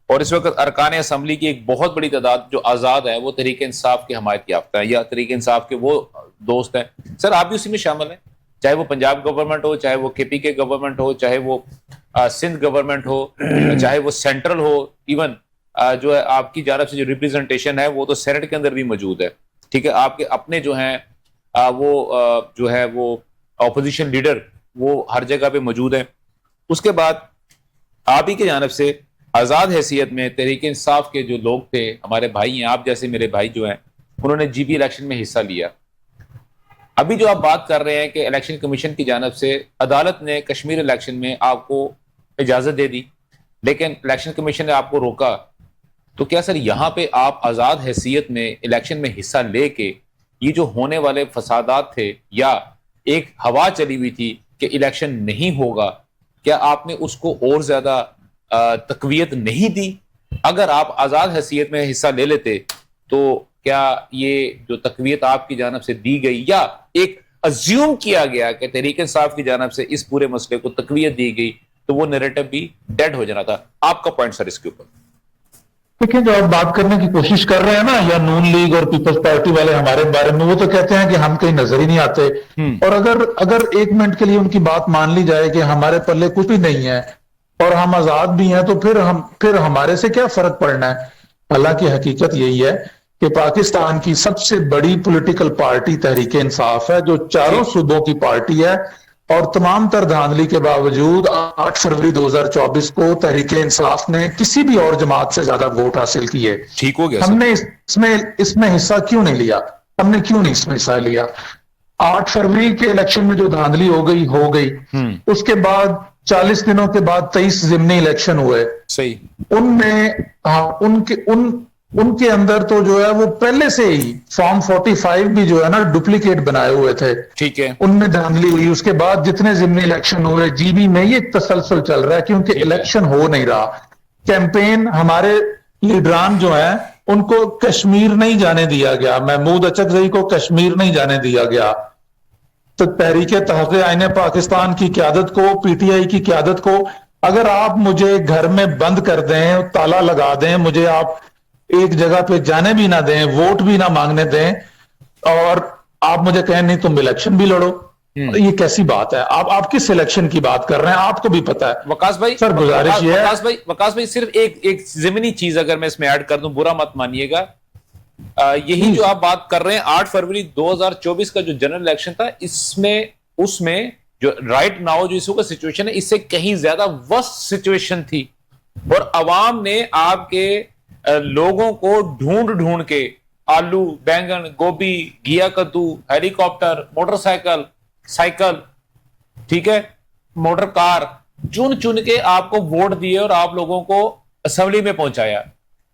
اور اس وقت ارکان اسمبلی کی ایک بہت بڑی تعداد جو آزاد ہے وہ تحریک انصاف کی حمایت یافتہ ہے یا تحریک انصاف کے وہ دوست ہیں. سر آپ بھی اسی میں شامل ہیں, چاہے وہ پنجاب گورنمنٹ ہو, چاہے وہ کے پی کے گورنمنٹ ہو, چاہے وہ سندھ گورنمنٹ ہو, چاہے وہ سینٹرل ہو, ایون جو ہے آپ کی جانب سے جو ریپریزنٹیشن ہے وہ تو سینٹ کے اندر بھی موجود ہے. ٹھیک ہے, آپ کے اپنے جو ہیں وہ جو ہے وہ اپوزیشن لیڈر وہ ہر جگہ پہ موجود ہیں. اس کے بعد آپ ہی کی جانب سے آزاد حیثیت میں تحریک انصاف کے جو لوگ تھے, ہمارے بھائی ہیں, آپ جیسے میرے بھائی جو ہیں, انہوں نے جی بی الیکشن میں حصہ لیا. ابھی جو آپ بات کر رہے ہیں کہ الیکشن کمیشن کی جانب سے عدالت نے کشمیر الیکشن میں آپ کو اجازت دے دی, لیکن الیکشن کمیشن نے آپ کو روکا, تو کیا سر یہاں پہ آپ آزاد حیثیت میں الیکشن میں حصہ لے کے یہ جو ہونے والے فسادات تھے یا ایک ہوا چلی ہوئی تھی کہ الیکشن نہیں ہوگا, کیا آپ نے اس کو اور زیادہ تقویت نہیں دی؟ اگر آپ آزاد حیثیت میں حصہ لے لیتے تو کیا یہ جو تقویت آپ کی جانب سے دی گئی یا ایک ازیوم کیا گیا کہ تحریک انصاف کی جانب سے اس پورے مسئلے کو تقویت دی گئی, تو وہ نیریٹو بھی ڈیڈ ہو جانا تھا؟ آپ کا پوائنٹ سر اس کے اوپر. دیکھیں جو آپ بات کرنے کی کوشش کر رہے ہیں نا, یا نون لیگ اور پیپلز پارٹی والے ہمارے بارے میں, وہ تو کہتے ہیں کہ ہم کہیں نظر ہی نہیں آتے, اور اگر 1 منٹ کے لیے ان کی بات مان لی جائے کہ ہمارے پلے کچھ بھی نہیں ہے اور ہم آزاد بھی ہیں, تو پھر ہمارے سے کیا فرق پڑنا ہے. حالانکہ حقیقت یہی ہے کہ پاکستان کی سب سے بڑی پولیٹیکل پارٹی تحریک انصاف ہے جو چاروں صوبوں کی پارٹی ہے, اور تمام تر دھاندلی کے باوجود 8 فروری 2024 کو تحریک انصاف نے کسی بھی اور جماعت سے زیادہ ووٹ حاصل کیے. ٹھیک ہو گیا. ہم نے اس میں حصہ کیوں نہیں لیا؟ ہم نے کیوں نہیں اس میں حصہ لیا؟ 8 فروری کے الیکشن میں جو دھاندلی ہو گئی اس کے بعد 40 دنوں کے بعد 23 ضمنی الیکشن ہوئے. صحیح. ان میں ان کے اندر تو جو ہے وہ پہلے سے ہی فارم 45 بھی جو ہے نا ڈپلیکیٹ بنائے ہوئے تھے. ٹھیک ہے. ان میں دھاندلی ہوئی. اس کے بعد جتنے ضمنی الیکشن ہوئے جی بی میں یہ تسلسل چل رہا ہے کیونکہ الیکشن ہو نہیں رہا. کیمپین ہمارے لیڈران جو ہیں ان کو کشمیر نہیں جانے دیا گیا. محمود اچکزئی کو کشمیر نہیں جانے دیا گیا. تو تحریک تحفظ آئین پاکستان کی قیادت کو, پی ٹی آئی کی قیادت کو, اگر آپ مجھے گھر میں بند کر دیں, تالا لگا دیں, مجھے آپ ایک جگہ پہ جانے بھی نہ دیں, ووٹ بھی نہ مانگنے دیں, اور آپ مجھے کہیں نہیں تم الیکشن بھی لڑو, یہ کیسی بات ہے؟ آپ کس الیکشن کی بات کر رہے ہیں؟ آپ کو بھی پتا ہے. وقاص بھائی سر گزارش یہ ہے. وقاص بھائی صرف ایک ضمنی چیز اگر میں اس میں ایڈ کر دوں, برا مت مانیے گا, یہی جو آپ بات کر رہے ہیں 8 فروری 2024 کا جو جنرل الیکشن تھا, اس میں جو رائٹ ناؤ جو اس کا سچویشن ہے اس سے کہیں زیادہ ورسٹ سچویشن تھی, اور عوام نے آپ کے لوگوں کو ڈھونڈ کے آلو, بینگن, گوبھی, گیا کدو, ہیلی کاپٹر, موٹر سائیکل, ٹھیک ہے, موٹر کار, چن کے آپ کو ووٹ دیے اور آپ لوگوں کو اسمبلی میں پہنچایا.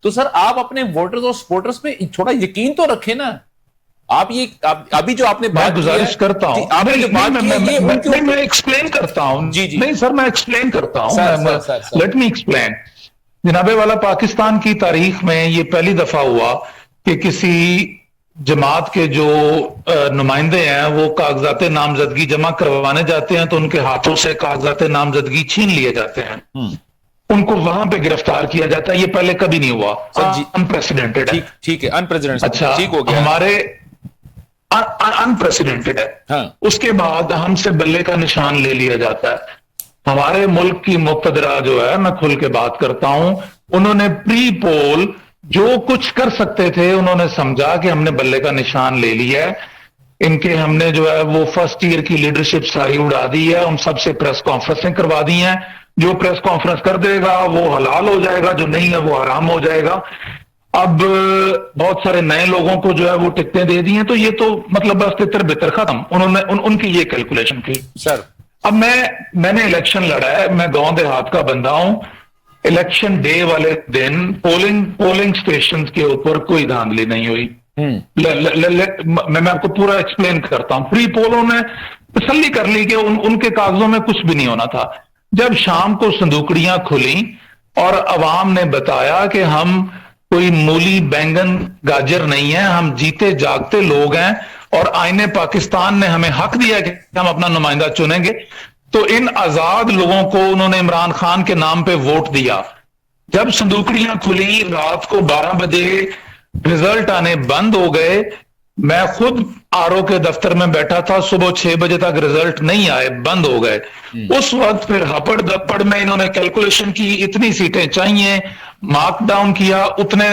تو سر آپ اپنے ووٹرز اور سپورٹرز پہ تھوڑا یقین تو رکھیں نا. آپ یہ ابھی جو آپ نے بات گزارش کرتا ہوں, میں ایکسپلین کرتا ہوں. جی نہیں سر, میں ایکسپلین کرتا ہوں. Let me explain. جناب والا, پاکستان کی تاریخ میں یہ پہلی دفعہ ہوا کہ کسی جماعت کے جو نمائندے ہیں وہ کاغذات نامزدگی جمع کروانے جاتے ہیں تو ان کے ہاتھوں سے کاغذات نامزدگی چھین لیے جاتے ہیں, ان کو وہاں پہ گرفتار کیا جاتا ہے. یہ پہلے کبھی نہیں ہوا, انپریسیڈنٹڈ ہے. ٹھیک ہے, انپریسیڈنٹڈ. اچھا, ٹھیک ہو گیا. ہمارے انپریسیڈنٹڈ ہے. اس کے بعد ہم سے بلے کا نشان لے لیا جاتا ہے. ہمارے ملک کی مقتدرہ جو ہے, میں کھل کے بات کرتا ہوں, انہوں نے پری پول جو کچھ کر سکتے تھے انہوں نے سمجھا کہ ہم نے بلے کا نشان لے لیا ہے. ان کے ہم نے جو ہے وہ فرسٹ ایئر کی لیڈرشپ ساری اڑا دی ہے. ان سب سے پریس کانفرنسیں کروا دی ہیں. جو پریس کانفرنس کر دے گا وہ حلال ہو جائے گا, جو نہیں ہے وہ حرام ہو جائے گا. اب بہت سارے نئے لوگوں کو جو ہے وہ ٹکٹیں دے دی ہیں, تو یہ تو مطلب بس تتر بتر ختم. انہوں نے ان کی یہ کیلکولیشن کی. سر اب میں نے الیکشن لڑا ہے, میں گاؤں دیہات کا بندہ ہوں. الیکشن ڈے والے دن پولنگ سٹیشن کے اوپر کوئی دھاندلی نہیں ہوئی. میں آپ کو پورا ایکسپلین کرتا ہوں. پری پولوں نے تسلی کر لی کہ ان کے کاغذوں میں کچھ بھی نہیں ہونا تھا. جب شام کو صندوقڑیاں کھلیں اور عوام نے بتایا کہ ہم کوئی مولی, بینگن, گاجر نہیں ہیں, ہم جیتے جاگتے لوگ ہیں اور آئین پاکستان نے ہمیں حق دیا کہ ہم اپنا نمائندہ چنیں گے, تو ان آزاد لوگوں کو انہوں نے عمران خان کے نام پہ ووٹ دیا. جب صندوقڑیاں کھلی رات کو 12 بجے رزلٹ آنے بند ہو گئے. میں خود آر او کے دفتر میں بیٹھا تھا, صبح 6 بجے تک رزلٹ نہیں آئے, بند ہو گئے. اس وقت پھر ہپڑ دپڑ میں انہوں نے کیلکولیشن کی, اتنی سیٹیں چاہیے, مارک ڈاؤن کیا, اتنے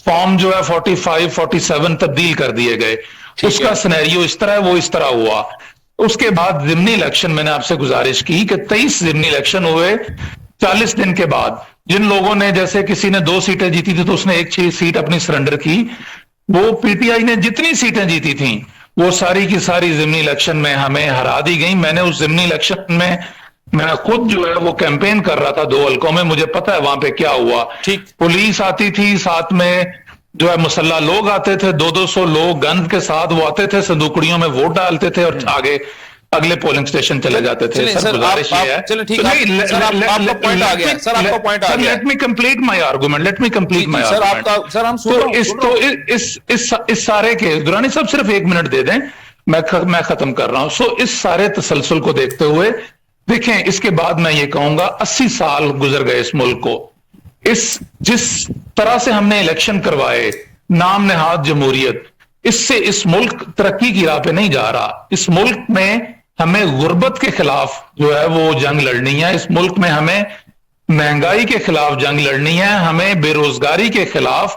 فارم جو ہے 45 47 تبدیل کر دیے گئے. اس کا سینیریو اس طرح ہے, وہ اس طرح ہوا. اس کے بعد ضمنی الیکشن میں نے آپ سے گزارش کی کہ 23 ضمنی الیکشن ہوئے 40 دن کے بعد. جن لوگوں نے, جیسے کسی نے 2 سیٹیں جیتی تھی تو اس نے 1 سیٹ اپنی سرنڈر کی. وہ پی ٹی آئی نے جتنی سیٹیں جیتی تھیں وہ ساری کی ساری ضمنی الیکشن میں ہمیں ہرا دی گئی. میں نے اس ضمنی الیکشن میں خود جو ہے وہ کیمپین کر رہا تھا 2 حلقوں میں. مجھے پتا ہے وہاں پہ کیا ہوا. پولیس آتی تھی, ساتھ میں جو ہے مسلح لوگ آتے تھے, 200 لوگ گن کے ساتھ وہ آتے تھے, صندوقڑیوں میں ووٹ ڈالتے تھے اور آگے اگلے پولنگ سٹیشن چلے جاتے تھے. سر گزارش یہ ہے, let me complete my argument. تو اس سارے کے دوران سب صرف 1 منٹ دے دیں, میں ختم کر رہا ہوں. سو اس سارے تسلسل کو دیکھتے ہوئے دیکھیں, اس کے بعد میں یہ کہوں گا 80 سال گزر گئے اس ملک کو. جس طرح سے ہم نے الیکشن کروائے, نام نہاد جمہوریت, اس سے اس ملک ترقی کی راہ پہ نہیں جا رہا. اس ملک میں ہمیں غربت کے خلاف جو ہے وہ جنگ لڑنی ہے. اس ملک میں ہمیں مہنگائی کے خلاف جنگ لڑنی ہے, ہمیں بے روزگاری کے خلاف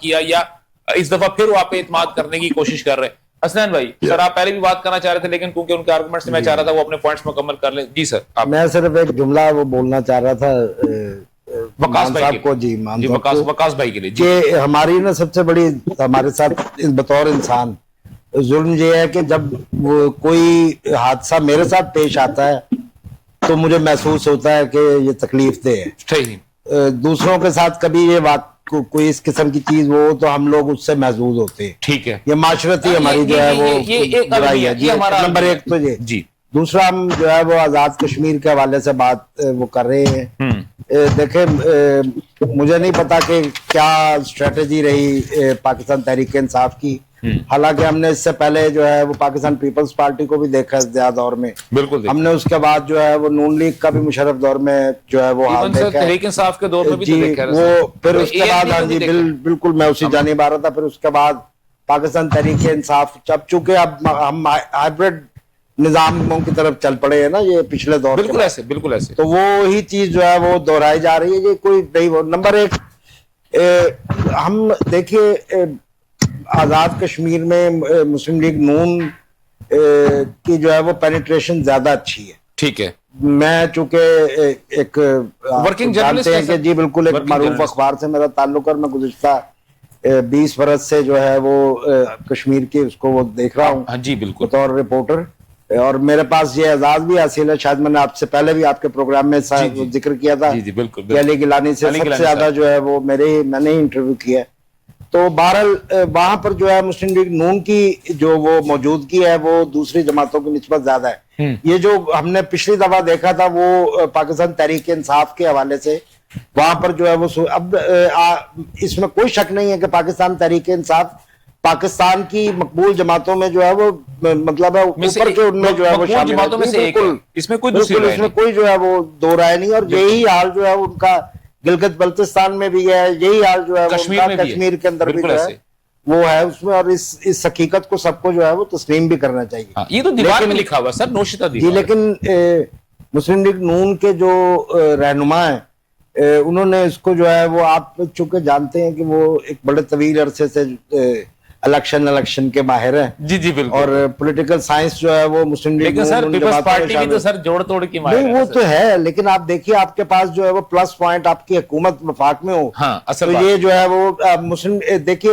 کیا, یا اس دفعہ پھر وہ آپ پہ اعتماد کرنے کی کوشش کر رہے ہیں؟ حسنین بھائی سر آپ پہلے بھی بات کرنا چاہ رہے تھے, لیکن کیونکہ ان کے آرگومنٹ سے میں چاہ رہا تھا وہ اپنے پوائنٹس مکمل کر لیں. جی سر آپ. میں صرف ایک جملہ وہ بولنا چاہ رہا تھا وقاص بھائی صاحب کو, جی مان صاحب کو, وقاص بھائی کے لیے جی. کہ ہماری نا سب سے بڑی ہمارے ساتھ بطور انسان ظلم یہ ہے کہ جب وہ کوئی حادثہ میرے ساتھ پیش آتا ہے تو مجھے محسوس ہوتا ہے کہ یہ تکلیف دہ ہے. صحیح. دوسروں کے ساتھ کبھی یہ کوئی اس قسم کی چیز وہ تو ہم لوگ اس سے محظوظ ہوتے ہیں. ٹھیک ہے. یہ معاشرتی ہماری جو ہے وہ برائی ہے. جی نمبر ایک تو یہ. جی. دوسرا ہم جو ہے وہ آزاد کشمیر کے حوالے سے بات وہ کر رہے ہیں. دیکھیں مجھے نہیں پتا کہ کیا اسٹریٹجی رہی پاکستان تحریک انصاف کی, حالانکہ ہم نے اس سے پہلے جو ہے وہ پاکستان پیپلز پارٹی کو بھی دیکھا زیادہ دور میں, بالکل ہم نے اس کے بعد جو ہے وہ نون لیگ کا بھی مشرف دور میں جو ہے وہ حال دیکھا تحریک انصاف کے دور میں بھی جی وہ پھر اس کے بعد ہاں جی بالکل میں اسی جانب آ رہا تھا. پھر اس کے بعد پاکستان تحریک انصاف اب چونکہ اب ہم ہائبرڈ نظاموں کی طرف چل پڑے ہیں نا یہ پچھلے دور بالکل ایسے بالکل ایسے تو وہی چیز جو ہے وہ دہرائی جا رہی ہے. یہ کوئی نہیں. وہ نمبر ایک ہم دیکھیے آزاد کشمیر میں مسلم لیگ نون کی جو ہے وہ پینیٹریشن زیادہ اچھی ہے. ٹھیک ہے. میں چونکہ ایک ورکنگ جانتے ہیں کہ جی بالکل ایک معروف اخبار سے میرا تعلق ہے, میں گزشتہ 20 برس سے جو ہے وہ کشمیر کی اس کو وہ دیکھ رہا ہوں. ہاں جی بالکل. بطور رپورٹر, اور میرے پاس یہ اعزاز بھی حاصل ہے, شاید میں نے آپ سے پہلے بھی آپ کے پروگرام میں ذکر کیا تھا کہ علی گیلانی سے سب سے زیادہ جو ہے وہ میں نے ہی انٹرویو کیا ہے. تو بہرحال وہاں پر جو ہے مسلم لیگ نون کی جو وہ موجودگی ہے وہ دوسری جماعتوں کی نسبت زیادہ ہے. یہ جو ہم نے پچھلی دفعہ دیکھا تھا وہ پاکستان تحریک انصاف کے حوالے سے وہاں پر جو ہے وہ اب اس میں کوئی شک نہیں ہے کہ پاکستان تحریک انصاف پاکستان کی مقبول جماعتوں میں جو ہے وہ مطلب ہے اوپر کے ان میں جو ہے وہ شامل ہے. اس میں کوئی جو ہے وہ دو رائے نہیں. اور یہی حال جو ہے ان کا گلگت بلتستان میں بھی ہے, یہی حال جو ہے کشمیر کے اندر بھی جو ہے وہ ہے اس میں. اور اس حقیقت کو سب کو جو ہے وہ تسلیم بھی کرنا چاہیے. یہ تو دیوار میں لکھا ہوا سر, نوشتہ دیوار. جی لیکن مسلم لیگ نون کے جو رہنما ہیں انہوں نے اس کو جو ہے وہ آپ چونکہ جانتے ہیں کہ وہ ایک بڑے طویل عرصے سے الیکشن کے ماہر ہیں. جی جی بالکل. اور پولیٹیکل سائنس جو ہے وہ مسلم لیگ پیپلز پارٹی بھی تو سر جوڑ توڑ کی ماہر ہے. وہ تو ہے, لیکن آپ دیکھیے آپ کے پاس جو ہے وہ پلس پوائنٹ آپ کی حکومت وفاق میں ہو تو یہ جو ہے وہ مسلم دیکھیے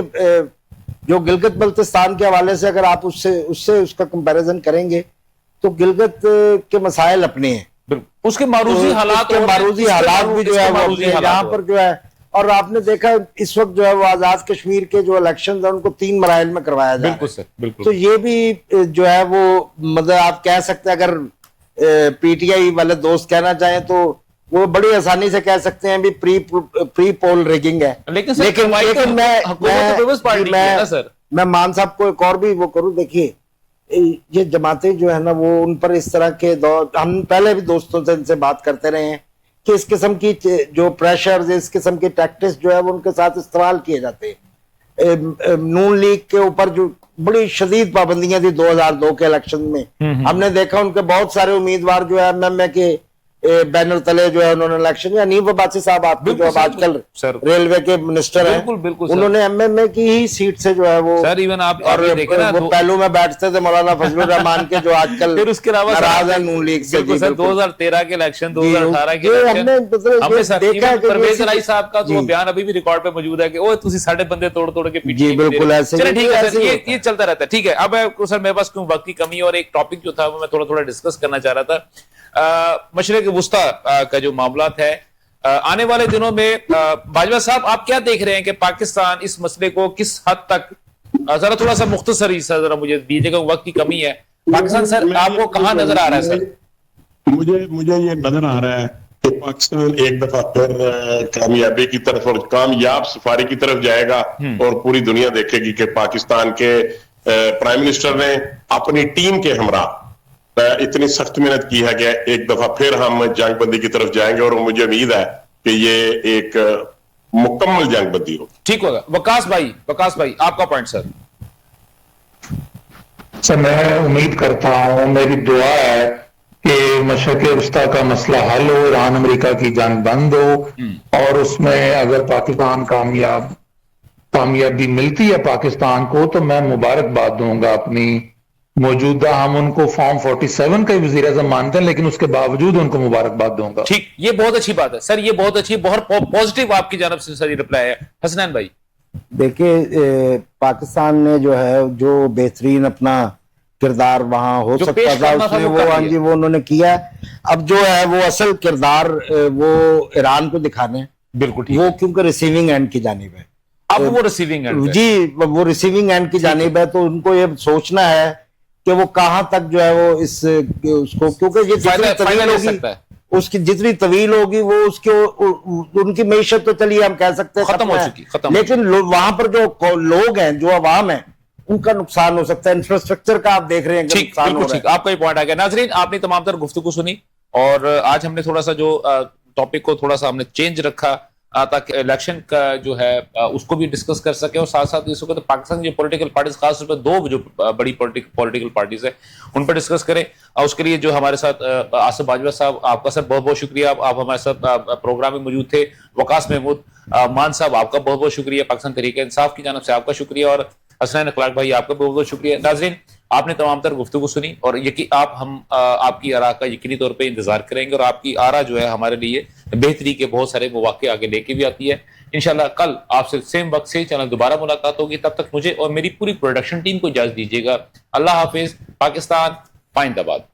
جو گلگت بلتستان کے حوالے سے اگر آپ اس کا کمپیریزن کریں گے تو گلگت کے مسائل اپنے ہیں, اس کے معروضی حالات بھی جو ہے یہاں پر جو ہے. اور آپ نے دیکھا اس وقت جو ہے وہ آزاد کشمیر کے جو الیکشنز ہیں ان کو 3 مراحل میں کروایا جائے. بالکل سر بالکل. تو یہ بھی جو ہے وہ مطلب آپ کہہ سکتے ہیں اگر پی ٹی آئی والے دوست کہنا چاہیں تو وہ بڑی آسانی سے کہہ سکتے ہیں بھی پری پول ریگنگ ہے. لیکن میں مان صاحب کو ایک اور بھی وہ کروں. دیکھیے یہ جماعتیں جو ہے نا وہ ان پر اس طرح کے دور ہم پہلے بھی دوستوں سے ان سے بات کرتے رہے ہیں کہ اس قسم کی جو پریشرز اس قسم کی ٹیکٹکس جو ہے وہ ان کے ساتھ استعمال کیے جاتے ہیں. نون لیگ کے اوپر جو بڑی شدید پابندیاں تھی 2002 کے الیکشن میں, ہم نے دیکھا ان کے بہت سارے امیدوار جو ہے ایم کے بینر تلے جو ہے انہوں نے الیکشن, یا نیم وباسی صاحب آپ جو آج کل ریلوے کے منسٹر ہیں انہوں نے ایم اے کی ہی سیٹ سے جو ہے وہ پہلو میں بیٹھتے تھے مولانا فضل الرحمان کے جو آج کل ناراض ہیں نون لیگ سے. 2013 کے الیکشن 2018 کے الیکشن پرویز الہی صاحب کا تو بیان ابھی بھی ریکارڈ پہ موجود ہے کہ وہ تسی ساڈے بندے توڑ توڑ کے پیچھے. جی بالکل ایسے یہ چلتا رہتا ہے. ٹھیک ہے, اب سر میرے پاس کیوں وقت کی کمی, اور ایک ٹاپک جو تھا وہ میں تھوڑا ڈسکس کرنا چاہ رہا تھا. مشرق وسطیٰ کا جو معاملات ہے آنے والے دنوں میں, باجوہ صاحب آپ کیا دیکھ رہے ہیں کہ پاکستان اس مسئلے کو کس حد تک, ذرا تھوڑا سا مختصری ذرا مجھے دیجیے گا, وقت کی کمی ہے, پاکستان سر آپ کو کہاں نظر آ رہا ہے سر؟ مجھے یہ نظر آ رہا ہے کہ پاکستان ایک دفعہ پھر کامیابی کی طرف اور کامیاب سفاری کی طرف جائے گا, اور پوری دنیا دیکھے گی کہ پاکستان کے پرائم منسٹر نے اپنی ٹیم کے ہمراہ اتنی سخت محنت کی ہے کہ ایک دفعہ پھر ہم جنگ بندی کی طرف جائیں گے, اور مجھے امید ہے کہ یہ ایک مکمل جنگ بندی ہو. ٹھیک ہوگا. وقاص بھائی آپ کا پوائنٹ. سر میں امید کرتا ہوں, میری دعا ہے کہ مشرق وسطی کا مسئلہ حل ہو، ایران امریکہ کی جنگ بند ہو، اور اس میں اگر پاکستان کامیابی ملتی ہے پاکستان کو تو میں مبارکباد دوں گا اپنی موجودہ، ہم ان کو فارم 47 کا وزیر اعظم مانتے ہیں لیکن اس کے باوجود ان کو مبارکباد دوں گا. ٹھیک، یہ بہت اچھی بات ہے سر، یہ بہت اچھی، بہت پازیٹیو آپ کی جانب سے سر یہ رپلائی ہے. حسنین بھائی دیکھیے پاکستان نے جو ہے جو بہترین اپنا کردار وہاں ہو جو سکتا پیش تھا کرنا اس تھا نے وہ وہ کر ہاں لیا. جی وہ انہوں نے کیا. اب جو ہے وہ اصل کردار وہ ایران کو دکھانے ہیں. بالکل ٹھیک وہ ہے. کیونکہ ریسیونگ اینڈ کی جانب ہے. اب وہ ریسیونگ اینڈ جی وہ ریسیونگ اینڈ کی جانب ہے، تو ان کو یہ سوچنا ہے کہ وہ کہاں تک جو ہے وہ اس کو، کیونکہ یہ جتنی طویل لے ہوگی سکتا ہے، اس کی جتنی طویل ہوگی وہ اس کے ان کی معیشت تو چلیے ہم کہہ سکتے ہیں ختم ہو ہے، چکی، ختم ہو لیکن وہاں پر جو لوگ ہیں، جو عوام ہیں، ان کا نقصان ہو سکتا ہے. انفراسٹرکچر کا آپ دیکھ رہے ہیں کہ ٹھیک، نقصان بالکل ہو رہا ٹھیک، ہے. آپ کا یہ پوائنٹ آ گیا. ناظرین آپ نے تمام تر گفتگو سنی، اور آج ہم نے تھوڑا سا جو ٹاپک کو تھوڑا سا ہم نے چینج رکھا تاکہ الیکشن کا جو ہے اس کو بھی ڈسکس کر سکے، اور ساتھ ساتھ اس وقت پاکستان کی پولیٹیکل پارٹیز، خاص طور پہ دو جو بڑی پولیٹیکل پارٹیز ہیں ان پہ ڈسکس کریں. اور اس کے لیے جو ہمارے ساتھ آصف باجوہ صاحب، آپ کا سر بہت بہت شکریہ، آپ ہمارے ساتھ پروگرام میں موجود تھے. وقاص محمود مان صاحب آپ کا بہت بہت شکریہ، پاکستان تحریک انصاف کی جانب سے آپ کا شکریہ، اور حسنین اخلاق بھائی آپ کا بہت بہت شکریہ. ناظرین آپ نے تمام تر گفتگو سنی، اور ہم آپ کی آراء کا یقینی طور پہ انتظار کریں گے، اور آپ کی آراء جو ہے ہمارے لیے بہتری کے بہت سارے مواقع آگے لے کے بھی آتی ہے. انشاءاللہ کل آپ سے سیم وقت سے چینل دوبارہ ملاقات ہوگی. تب تک مجھے اور میری پوری پروڈکشن ٹیم کو اجازت دیجیے گا. اللہ حافظ. پاکستان پائندہ باد.